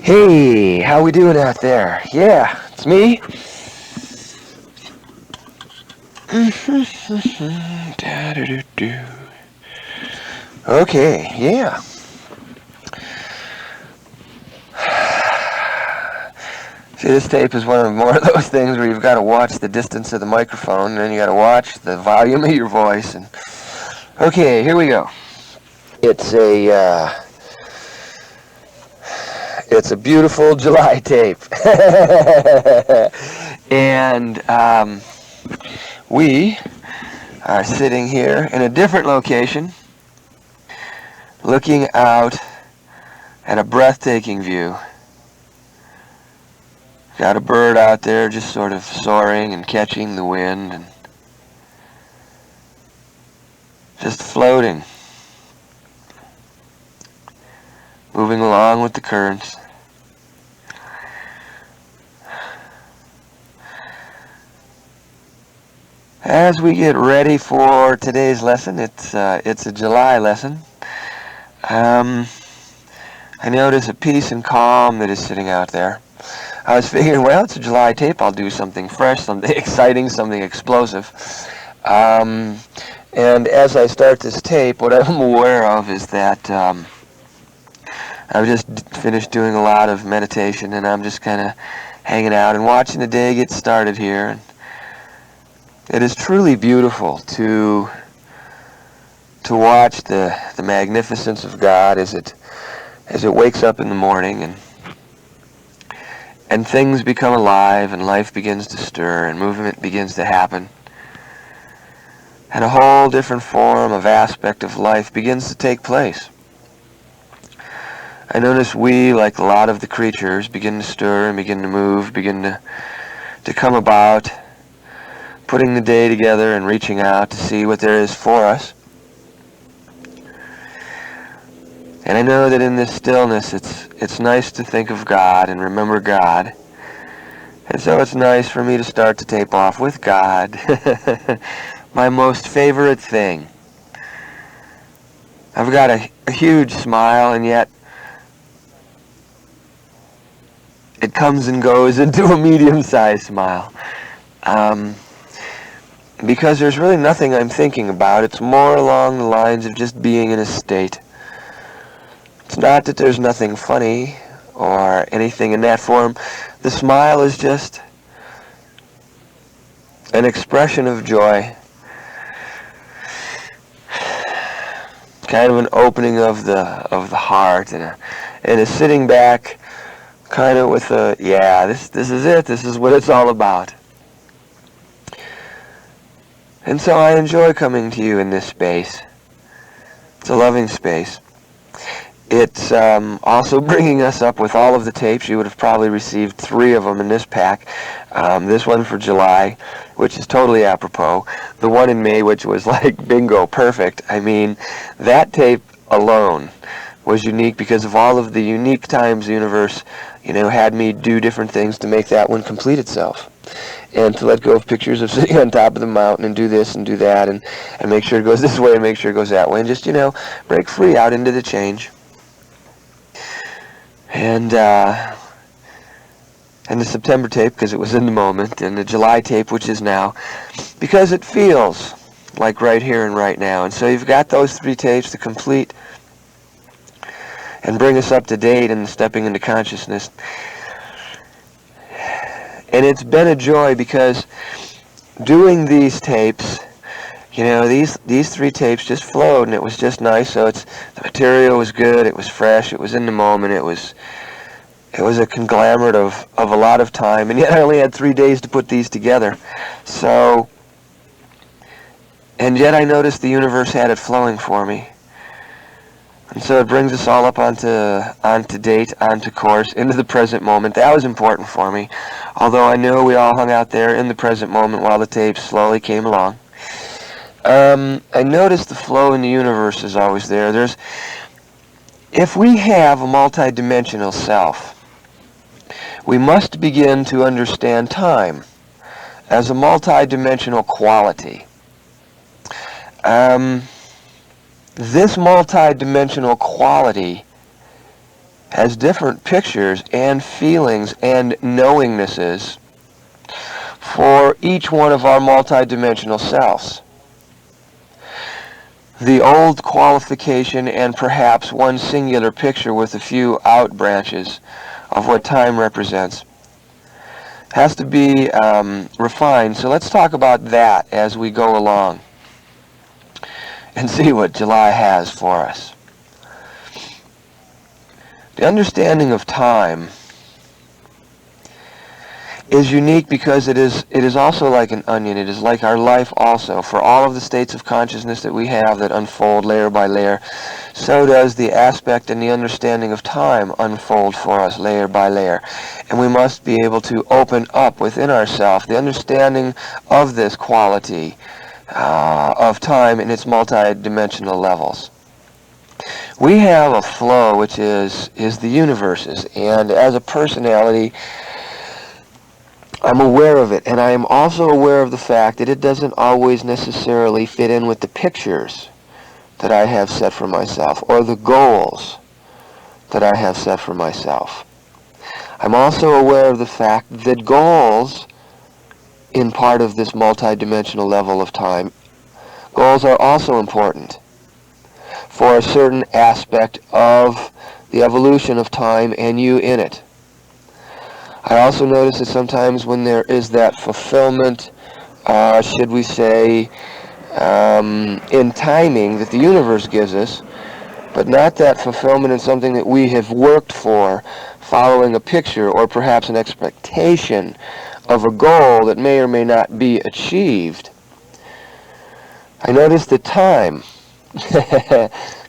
Hey, how we doing out there? Yeah, it's me. Da-da-do-do. Okay, yeah. See, this tape is one of more of those things where you've got to watch the distance of the microphone, and then you got to watch the volume of your voice. And okay, here we go. It's a beautiful July tape, and we are sitting here in a different location, looking out at a breathtaking view. Got a bird out there just sort of soaring and catching the wind and just floating, moving along with the currents. As we get ready for today's lesson, it's a July lesson. I notice a peace and calm that is sitting out there. I was figuring, well, it's a July tape. I'll do something fresh, something exciting, something explosive. And as I start this tape, what I'm aware of is that I've just finished doing a lot of meditation, and I'm just kind of hanging out and watching the day get started here. And it is truly beautiful to watch the magnificence of God as it wakes up in the morning and things become alive and life begins to stir and movement begins to happen. And a whole different form of aspect of life begins to take place. I notice we, like a lot of the creatures, begin to stir and begin to move, begin to come about, putting the day together and reaching out to see what there is for us. And I know that in this stillness, it's nice to think of God and remember God. And so it's nice for me to start to tape off with God, my most favorite thing. I've got a huge smile, and yet it comes and goes into a medium-sized smile. Because there's really nothing I'm thinking about. It's more along the lines of just being in a state. It's not that there's nothing funny or anything in that form. The smile is just an expression of joy. Kind of an opening of the heart and a sitting back kind of with a, yeah, this is it. This is what it's all about. And so I enjoy coming to you in this space. It's a loving space. It's also bringing us up with all of the tapes. You would have probably received 3 of them in this pack. This one for July, which is totally apropos. The one in May, which was like bingo, perfect. I mean, that tape alone was unique because of all of the unique times the universe, had me do different things to make that one complete itself. And to let go of pictures of sitting on top of the mountain and do this and do that and make sure it goes this way and make sure it goes that way. And just, break free out into the change. And the September tape, because it was in the moment, and the July tape, which is now, because it feels like right here and right now. And so you've got those 3 tapes to complete and bring us up to date in stepping into consciousness. And it's been a joy because doing these tapes, these 3 tapes just flowed, and it was just nice. So the material was good, it was fresh, it was in the moment, it was a conglomerate of a lot of time, and yet I only had 3 days to put these together. So, and yet I noticed the universe had it flowing for me. And so it brings us all up onto date, onto course, into the present moment. That was important for me, although I know we all hung out there in the present moment while the tapes slowly came along. I noticed the flow in the universe is always there. If we have a multidimensional self, we must begin to understand time as a multidimensional quality. This multidimensional quality has different pictures and feelings and knowingnesses for each one of our multidimensional selves. The old qualification and perhaps one singular picture with a few out branches of what time represents has to be refined. So let's talk about that as we go along and see what July has for us. The understanding of time is unique because it is also like an onion. It is like our life also. For all of the states of consciousness that we have that unfold layer by layer, so does the aspect and the understanding of time unfold for us layer by layer. And we must be able to open up within ourselves the understanding of this quality of time in its multidimensional levels. We have a flow which is the universe's, and as a personality, I'm aware of it, and I am also aware of the fact that it doesn't always necessarily fit in with the pictures that I have set for myself or the goals that I have set for myself. I'm also aware of the fact that goals in part of this multidimensional level of time, goals are also important for a certain aspect of the evolution of time and you in it. I also notice that sometimes when there is that fulfillment, should we say, in timing that the universe gives us, but not that fulfillment in something that we have worked for, following a picture or perhaps an expectation of a goal that may or may not be achieved. I notice that time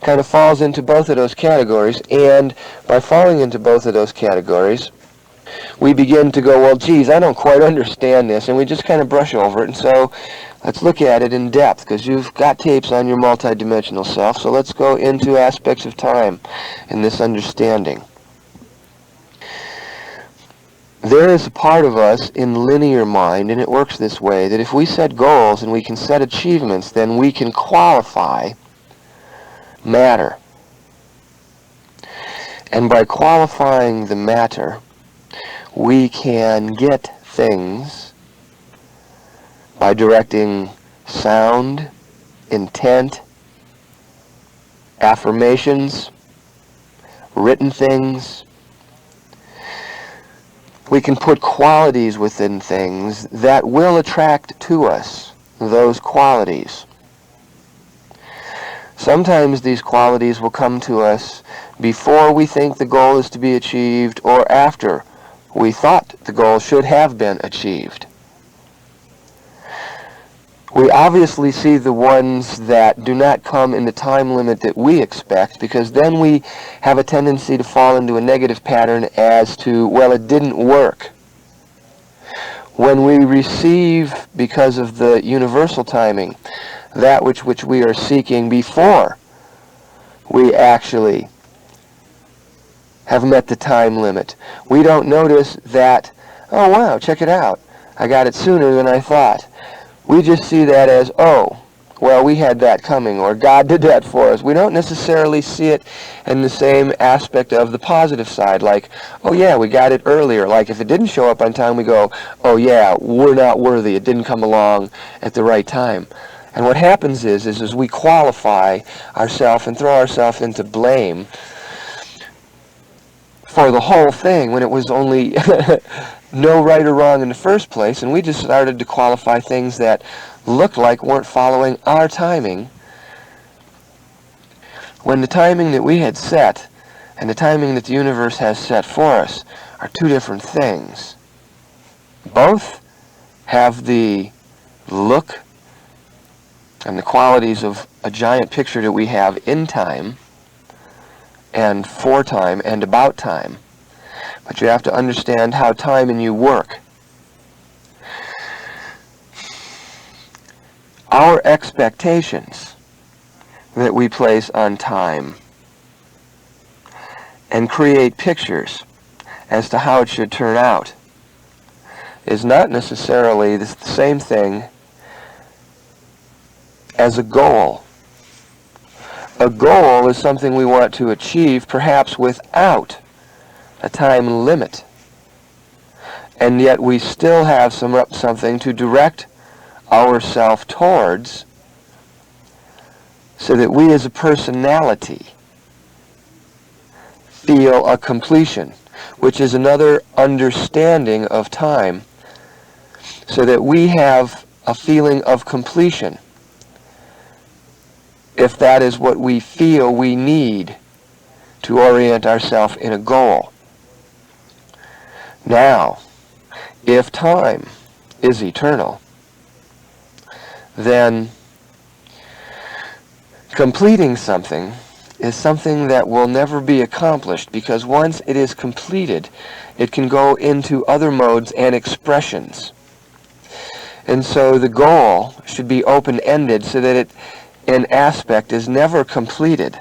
kind of falls into both of those categories, and by falling into both of those categories, we begin to go, well, geez, I don't quite understand this, and we just kind of brush over it. And so let's look at it in depth, because you've got tapes on your multidimensional self, so let's go into aspects of time in this understanding. There is a part of us in linear mind, and it works this way, that if we set goals and we can set achievements, then we can qualify matter. And by qualifying the matter, we can get things by directing sound, intent, affirmations, written things. We can put qualities within things that will attract to us those qualities. Sometimes these qualities will come to us before we think the goal is to be achieved or after we thought the goal should have been achieved. We obviously see the ones that do not come in the time limit that we expect, because then we have a tendency to fall into a negative pattern as to, well, it didn't work. When we receive, because of the universal timing, that which we are seeking before we actually have met the time limit, we don't notice that, oh wow, check it out, I got it sooner than I thought. We just see that as, oh, well, we had that coming, or God did that for us. We don't necessarily see it in the same aspect of the positive side, like, oh yeah, we got it earlier. Like if it didn't show up on time, we go, oh yeah, we're not worthy, it didn't come along at the right time. And what happens is we qualify ourselves and throw ourselves into blame for the whole thing when it was only no right or wrong in the first place, and we just started to qualify things that looked like weren't following our timing, when the timing that we had set and the timing that the universe has set for us are two different things. Both have the look and the qualities of a giant picture that we have in time and for time and about time. But you have to understand how time and you work. Our expectations that we place on time and create pictures as to how it should turn out is not necessarily the same thing as a goal. A goal is something we want to achieve, perhaps without a time limit. And yet we still have something to direct ourselves towards, so that we as a personality feel a completion, which is another understanding of time, so that we have a feeling of completion, if that is what we feel we need to orient ourselves in a goal. Now, if time is eternal, then completing something is something that will never be accomplished, because once it is completed, it can go into other modes and expressions. And so the goal should be open-ended, so that an aspect is never completed,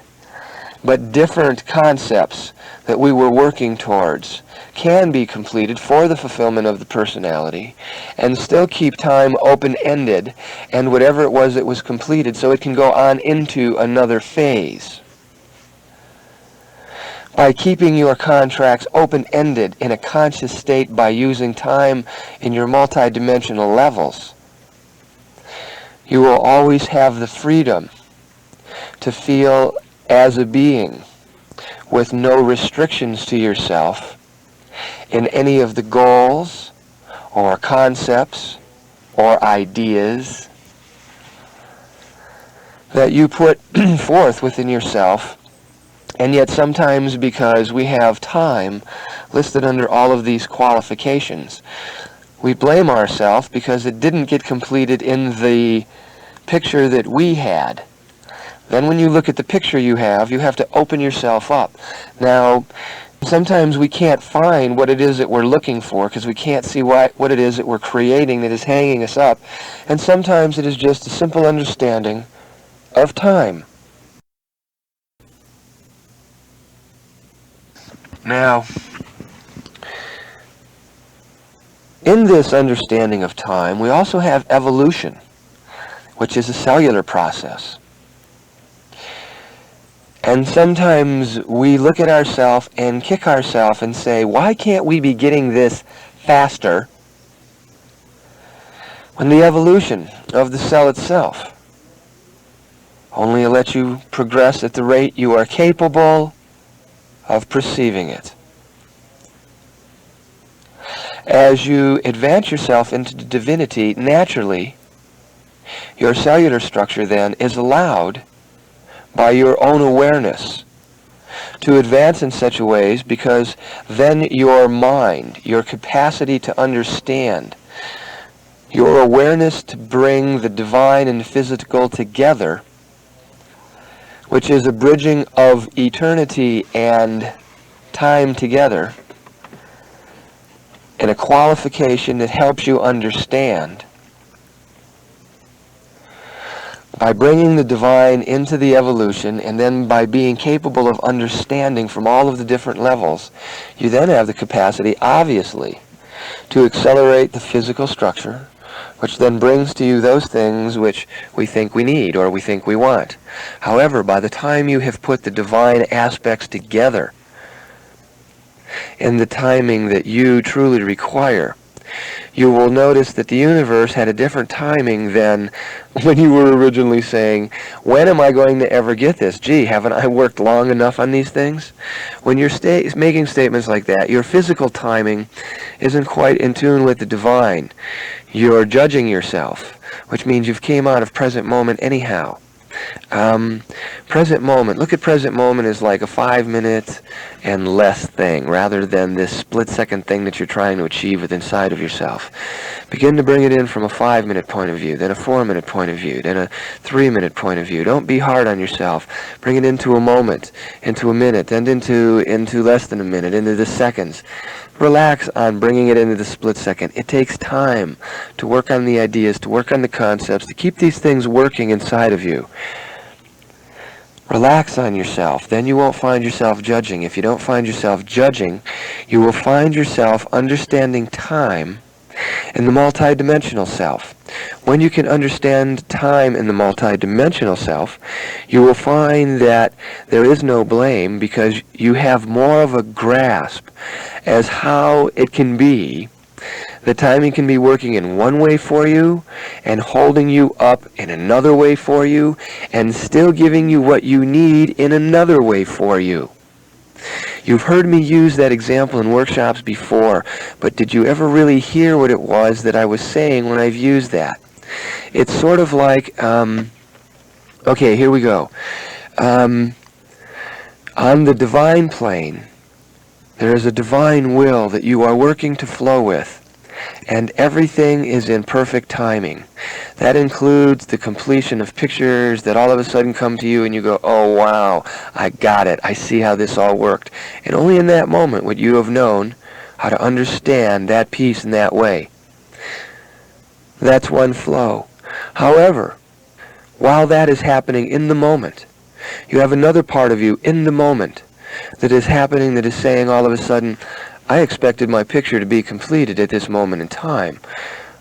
but different concepts that we were working towards can be completed for the fulfillment of the personality, and still keep time open-ended, and whatever it was that was completed, so it can go on into another phase. By keeping your contracts open-ended in a conscious state, by using time in your multidimensional levels, you will always have the freedom to feel as a being with no restrictions to yourself in any of the goals or concepts or ideas that you put forth within yourself. And yet sometimes, because we have time listed under all of these qualifications, we blame ourselves because it didn't get completed in the picture that we had. Then when you look at the picture you have to open yourself up. Now, sometimes we can't find what it is that we're looking for, because we can't see what it is that we're creating that is hanging us up. And sometimes it is just a simple understanding of time. Now, in this understanding of time, we also have evolution, which is a cellular process. And sometimes we look at ourselves and kick ourselves and say, why can't we be getting this faster, when the evolution of the cell itself only lets you progress at the rate you are capable of perceiving it. As you advance yourself into divinity, naturally, your cellular structure then is allowed by your own awareness to advance in such a ways, because then your mind, your capacity to understand, your awareness to bring the divine and physical together, which is a bridging of eternity and time together, and a qualification that helps you understand. By bringing the divine into the evolution, and then by being capable of understanding from all of the different levels, you then have the capacity, obviously, to accelerate the physical structure, which then brings to you those things which we think we need or we think we want. However, by the time you have put the divine aspects together in the timing that you truly require, you will notice that the universe had a different timing than when you were originally saying, when am I going to ever get this? Gee, haven't I worked long enough on these things? When you're making statements like that, your physical timing isn't quite in tune with the divine. You're judging yourself, which means you've came out of present moment anyhow. Present moment. Look at present moment as like a 5-minute and less thing, rather than this split-second thing that you're trying to achieve within inside of yourself. Begin to bring it in from a 5-minute point of view, then a 4-minute point of view, then a 3-minute point of view. Don't be hard on yourself. Bring it into a moment, into a minute, and into less than a minute, into the seconds. Relax on bringing it into the split second. It takes time to work on the ideas, to work on the concepts, to keep these things working inside of you. Relax on yourself. Then you won't find yourself judging. If you don't find yourself judging, you will find yourself understanding time in the multidimensional self. When you can understand time in the multidimensional self, you will find that there is no blame because you have more of a grasp as how it can be. The timing can be working in one way for you and holding you up in another way for you and still giving you what you need in another way for you. You've heard me use that example in workshops before, but did you ever really hear what it was that I was saying when I've used that? It's sort of like, okay, here we go. On the divine plane, there is a divine will that you are working to flow with, and everything is in perfect timing. That includes the completion of pictures that all of a sudden come to you and you go, oh wow, I got it, I see how this all worked. And only in that moment would you have known how to understand that piece in that way. That's one flow. However, while that is happening in the moment, you have another part of you in the moment that is happening that is saying all of a sudden, I expected my picture to be completed at this moment in time.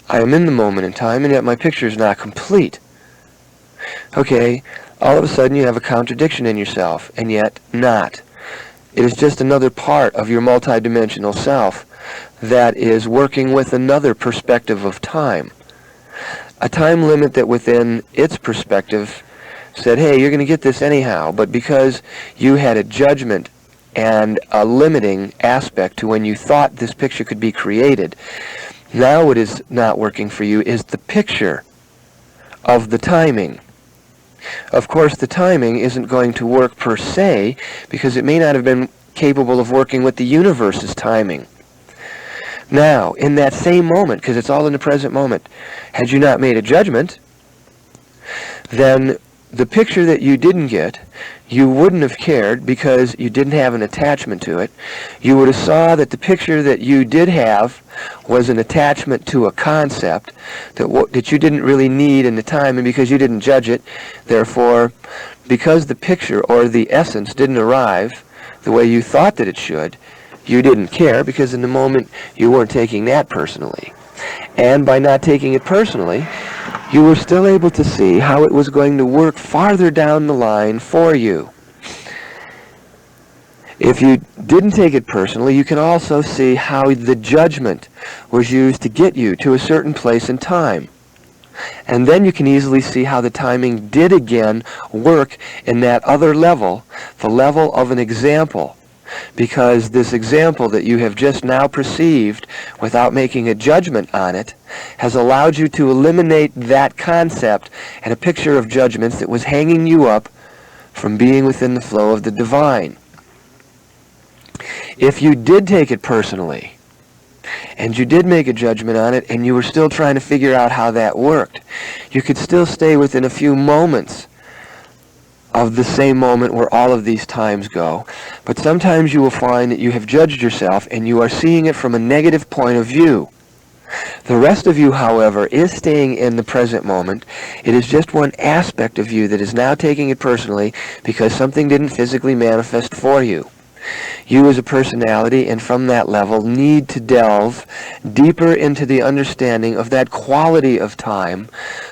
I am in the moment in time, and yet my picture is not complete. Okay, all of a sudden you have a contradiction in yourself, and yet not. It is just another part of your multidimensional self that is working with another perspective of time. A time limit that within its perspective said, hey, you're going to get this anyhow, but because you had a judgment and a limiting aspect to when you thought this picture could be created, now what is not working for you is the picture of the timing. Of course, the timing isn't going to work per se because it may not have been capable of working with the universe's timing. Now, in that same moment, because it's all in the present moment, had you not made a judgment, then the picture that you didn't get, you wouldn't have cared because you didn't have an attachment to it. You would have saw that the picture that you did have was an attachment to a concept that you didn't really need in the time, and because you didn't judge it, therefore, because the picture or the essence didn't arrive the way you thought that it should, you didn't care because in the moment you weren't taking that personally. And by not taking it personally, you were still able to see how it was going to work farther down the line for you. If you didn't take it personally, you can also see how the judgment was used to get you to a certain place in time. And then you can easily see how the timing did again work in that other level, the level of an example. Because this example that you have just now perceived without making a judgment on it has allowed you to eliminate that concept and a picture of judgments that was hanging you up from being within the flow of the divine. If you did take it personally, and you did make a judgment on it, and you were still trying to figure out how that worked, you could still stay within a few moments of the same moment where all of these times go. But sometimes you will find that you have judged yourself and you are seeing it from a negative point of view. The rest of you, however, is staying in the present moment. It is just one aspect of you that is now taking it personally because something didn't physically manifest for you. You as a personality, and from that level, need to delve deeper into the understanding of that quality of time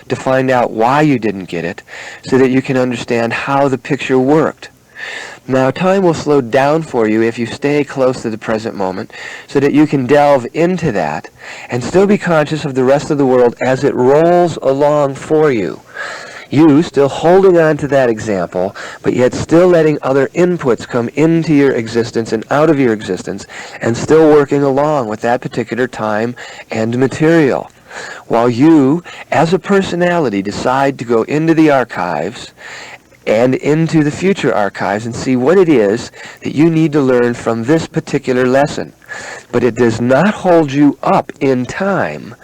to find out why you didn't get it, so that you can understand how the picture worked. Now, time will slow down for you if you stay close to the present moment, so that you can delve into that and still be conscious of the rest of the world as it rolls along for you. You still holding on to that example, but yet still letting other inputs come into your existence and out of your existence, and still working along with that particular time and material. While you, as a personality, decide to go into the archives and into the future archives and see what it is that you need to learn from this particular lesson. But it does not hold you up in time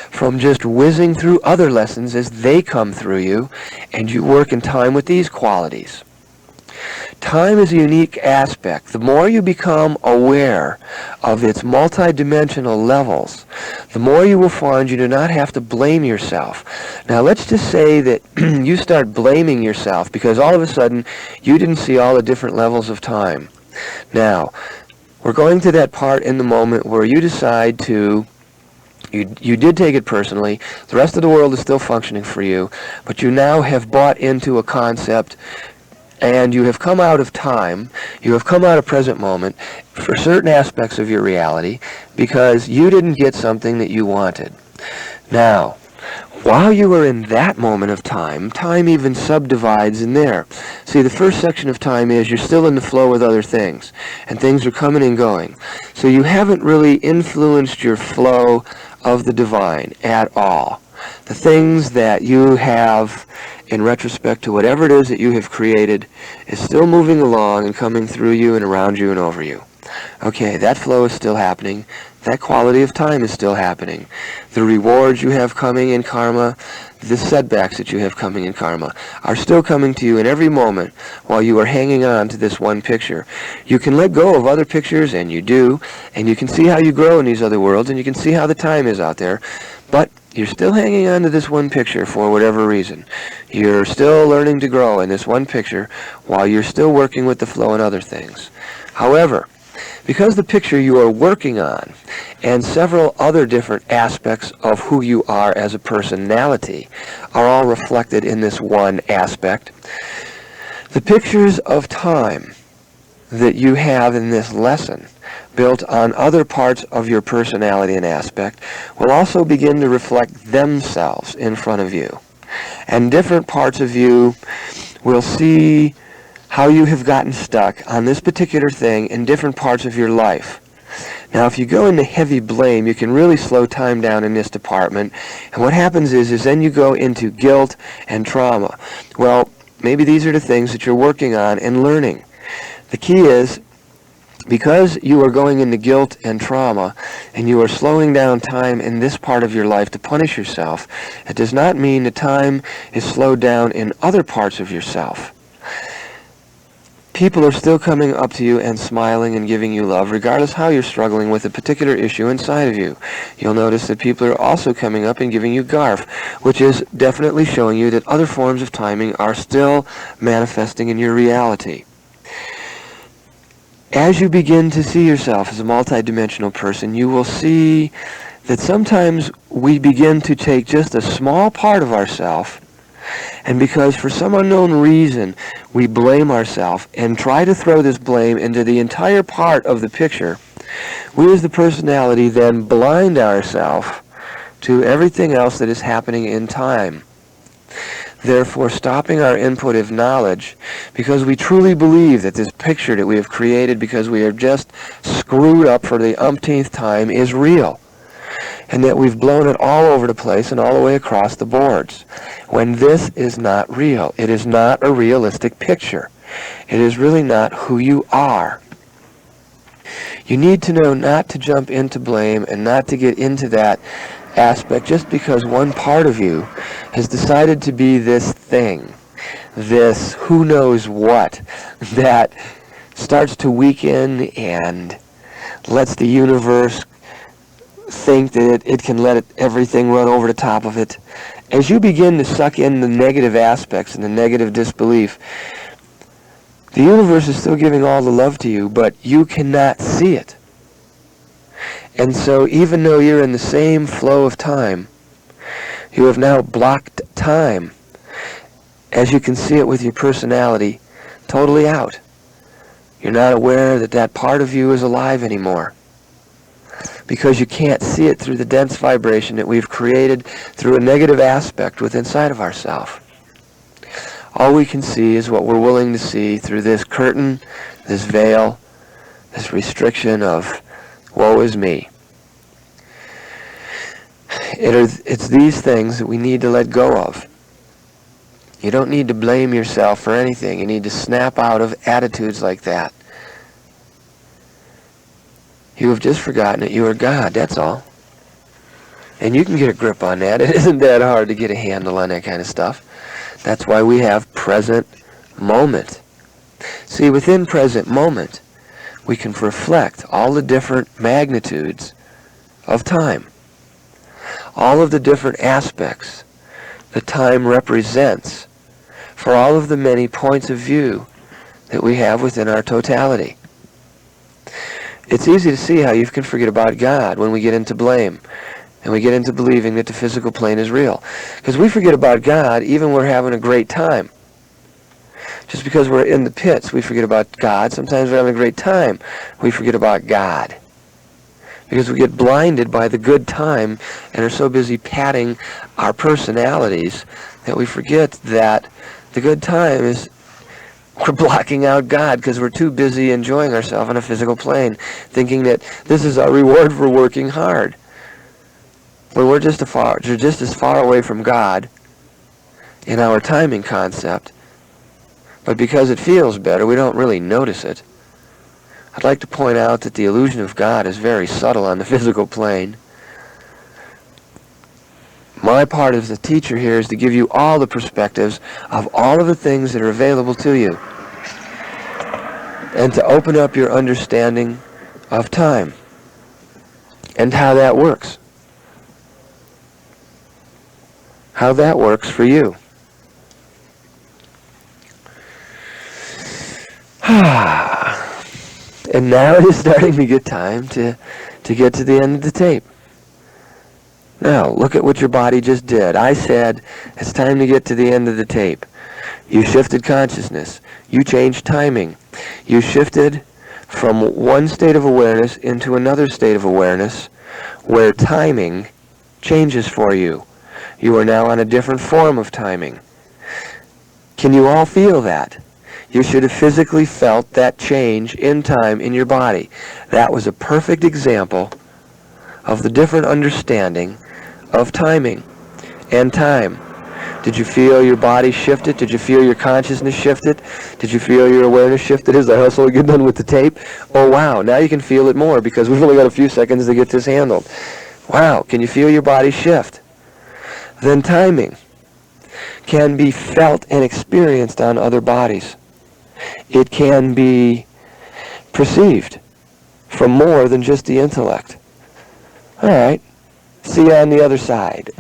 from just whizzing through other lessons as they come through you, and you work in time with these qualities. Time is a unique aspect. The more you become aware of its multidimensional levels, the more you will find you do not have to blame yourself. Now, let's just say that you start blaming yourself because all of a sudden you didn't see all the different levels of time. Now, we're going to that part in the moment where you decide to You did take it personally. The rest of the world is still functioning for you, but you now have bought into a concept, and you have come out of time, you have come out of present moment for certain aspects of your reality because you didn't get something that you wanted. Now, while you are in that moment of time, time even subdivides in there. See, the first section of time is you're still in the flow with other things, and things are coming and going. So you haven't really influenced your flow of the divine at all. The things that you have, in retrospect to whatever it is that you have created, is still moving along and coming through you and around you and over you. Okay, that flow is still happening. That quality of time is still happening. The rewards you have coming in karma, the setbacks that you have coming in karma, are still coming to you in every moment while you are hanging on to this one picture. You can let go of other pictures, and you do, and you can see how you grow in these other worlds, and you can see how the time is out there, but you're still hanging on to this one picture for whatever reason. You're still learning to grow in this one picture while you're still working with the flow and other things. However, because the picture you are working on and several other different aspects of who you are as a personality are all reflected in this one aspect, the pictures of time that you have in this lesson built on other parts of your personality and aspect will also begin to reflect themselves in front of you. And different parts of you will see how you have gotten stuck on this particular thing in different parts of your life. Now, if you go into heavy blame, you can really slow time down in this department. And what happens is then you go into guilt and trauma. Well, maybe these are the things that you're working on and learning. The key is, because you are going into guilt and trauma, and you are slowing down time in this part of your life to punish yourself, it does not mean the time is slowed down in other parts of yourself. People are still coming up to you and smiling and giving you love, regardless how you're struggling with a particular issue inside of you. You'll notice that people are also coming up and giving you garf, which is definitely showing you that other forms of timing are still manifesting in your reality. As you begin to see yourself as a multidimensional person, you will see that sometimes we begin to take just a small part of ourselves, and because for some unknown reason we blame ourselves and try to throw this blame into the entire part of the picture, we as the personality then blind ourselves to everything else that is happening in time, therefore stopping our input of knowledge, because we truly believe that this picture that we have created because we are just screwed up for the umpteenth time is real, and that we've blown it all over the place and all the way across the boards, when this is not real. It is not a realistic picture. It is really not who you are. You need to know not to jump into blame and not to get into that aspect just because one part of you has decided to be this thing, this who knows what, that starts to weaken and lets the universe think that it can let everything run over the top of it. As you begin to suck in the negative aspects and the negative disbelief, the universe is still giving all the love to you, but you cannot see it. And so even though you're in the same flow of time, you have now blocked time, as you can see it with your personality, totally out. You're not aware that that part of you is alive anymore, because you can't see it through the dense vibration that we've created through a negative aspect within inside of ourselves. All we can see is what we're willing to see through this curtain, this veil, this restriction of woe is me. It's these things that we need to let go of. You don't need to blame yourself for anything. You need to snap out of attitudes like that. You have just forgotten that you are God, that's all. And you can get a grip on that. It isn't that hard to get a handle on that kind of stuff. That's why we have present moment. See, within present moment, we can reflect all the different magnitudes of time. All of the different aspects that time represents for all of the many points of view that we have within our totality. It's easy to see how you can forget about God when we get into blame. And we get into believing that the physical plane is real. Because we forget about God even when we're having a great time. Just because we're in the pits, we forget about God. Sometimes we're having a great time, we forget about God. Because we get blinded by the good time and are so busy patting our personalities that we forget that the good time is we're blocking out God because we're too busy enjoying ourselves on a physical plane, thinking that this is our reward for working hard. When we're just as far away from God in our timing concept, but because it feels better, we don't really notice it. I'd like to point out that the illusion of God is very subtle on the physical plane. My part as the teacher here is to give you all the perspectives of all of the things that are available to you, and to open up your understanding of time and how that works. How that works for you. And now it is starting to get time to get to the end of the tape. Now, look at what your body just did. I said, it's time to get to the end of the tape. You shifted consciousness. You changed timing. You shifted from one state of awareness into another state of awareness where timing changes for you. You are now on a different form of timing. Can you all feel that? You should have physically felt that change in time in your body. That was a perfect example of the different understanding of timing and time. Did you feel your body shifted? Did you feel your consciousness shifted? Did you feel your awareness shifted as I hustle to get done with the tape? Oh wow, now you can feel it more because we've only got a few seconds to get this handled. Wow, can you feel your body shift? Then timing can be felt and experienced on other bodies. It can be perceived from more than just the intellect. All right, see you on the other side.